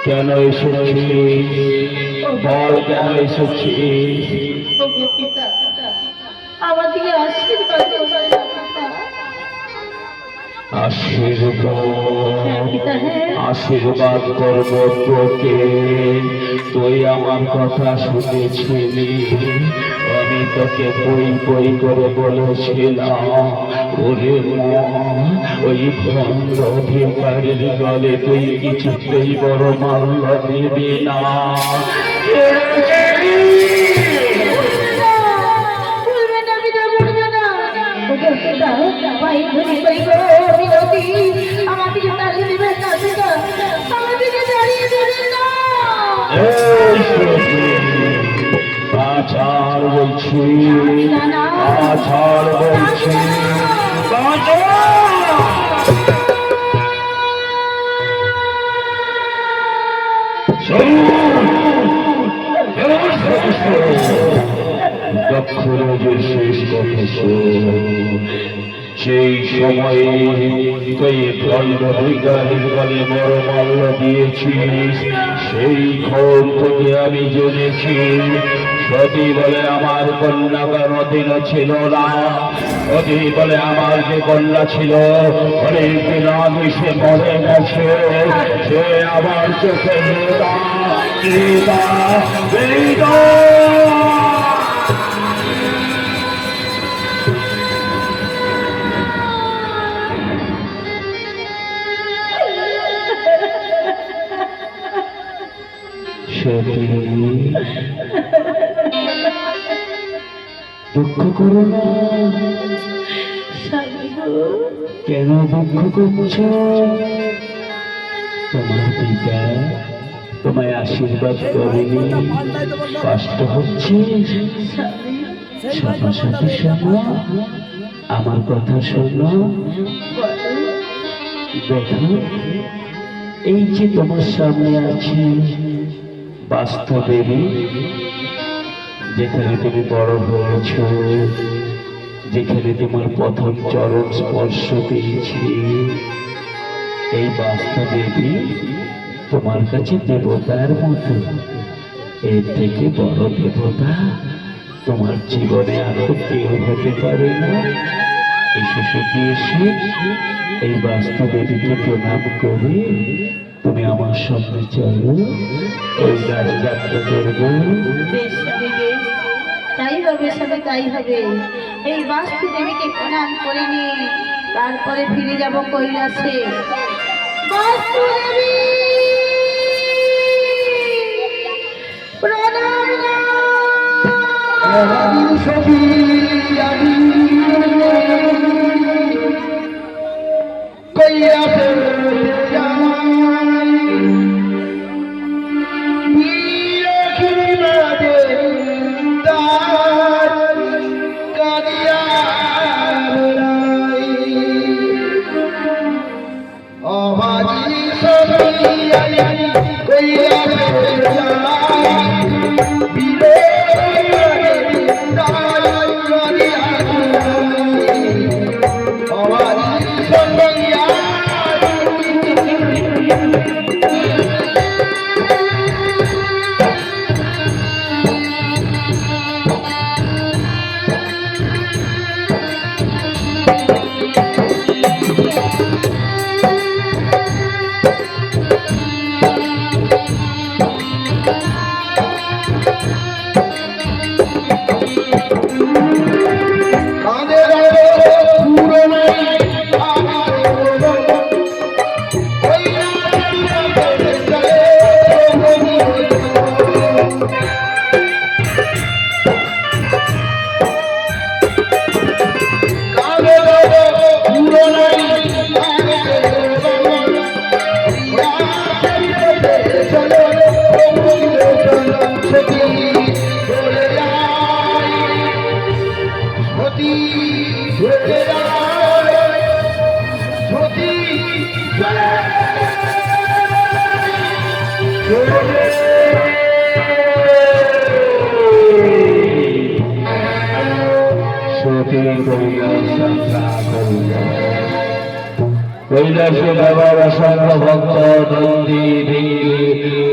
কেন এসেছি বল, কেন এসেছি? আমাদেরকে আশীর্বাদ করব তোকে। তুই আমার কথা শুনেছিলি, আমি তোকে বই বই করে বলেছিলাম ওরে মা, ওই ভণ্ড ভিখারির গলে তুই কিছুতেই বড় মাল্য দিবি না। আছাড় বলছি, আছাড় বলছি, দক্ষরাজের শেষ কথা সেই সময়ে তুই ভণ্ড ভিখারির গলে বড় মাল্য দিয়েছিস, সেই ক্ষোভ থেকে আমি জেনেছি সতী বলে আমার কন্যা কোনদিন ছিল না। সতী বলে আমার যে কন্যা ছিল অনেকদিন আগে সে মরে গেছে। সে আমার চোখে দুঃখ করো না। কেন দুঃখ করছ? তোমার পিতা তোমায় আশীর্বাদ করেনি, কষ্ট হচ্ছে। শোনো শোনো শোনো, আমার কথা শোনো। দেখো, এই যে তোমার সামনে আছে বাস্তবেরই, যেখানে তুমি বড় হয়েছ, যেখানে তোমার প্রথম চরণ স্পর্শ পেয়েছি, এই বাস্তবেরই তোমার কাছে দেবতার মতো। এর থেকে বড় দেবতা তোমার জীবনে আর তো কেউ হতে পারে না। এসে শুধু এসে এই বাস্তবেরীকে প্রণাম করে তুমি আমার সঙ্গে চলো, ওই রাজযাত্রা করবো। তাই হবে, সবে তাই হবে। এই বাস্তু দেবীকে প্রণাম করে নিয়ে তারপরে ফিরে যাব কৈলাসে। বাস্তু দেবী প্রণাম। সতী চলে যায়, সতী চলে সতী কৈলাসে বাবার অসংখ্য ভক্ত নন্দী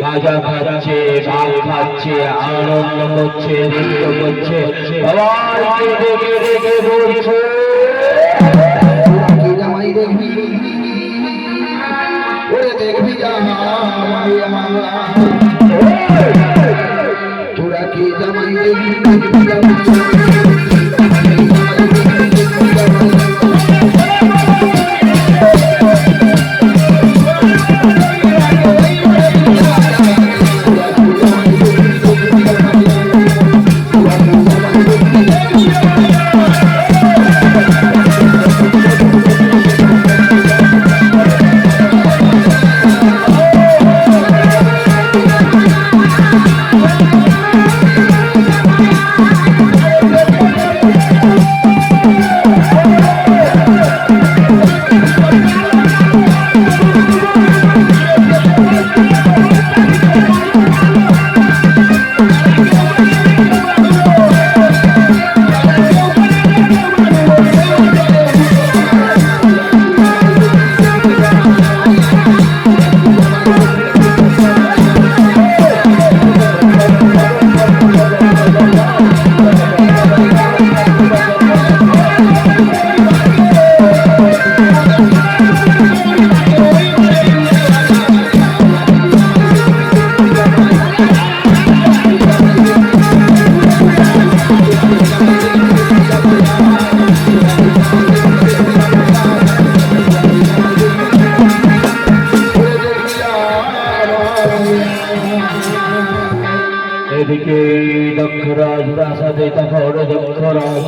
গাঁজা খাচ্ছে, ভাগ খাচ্ছে, আনন্দ করছে, নৃত্য করছে, সবাইকে ডেকে ডেকে বলছে কি জামাই দেখবি, ওরে দেখবি জামাই আমার, তোরা কি জামাই দেখবি, দেখবি জামাই এদিকে দক্ষরাজ প্রাসাদে তখন দক্ষরাজ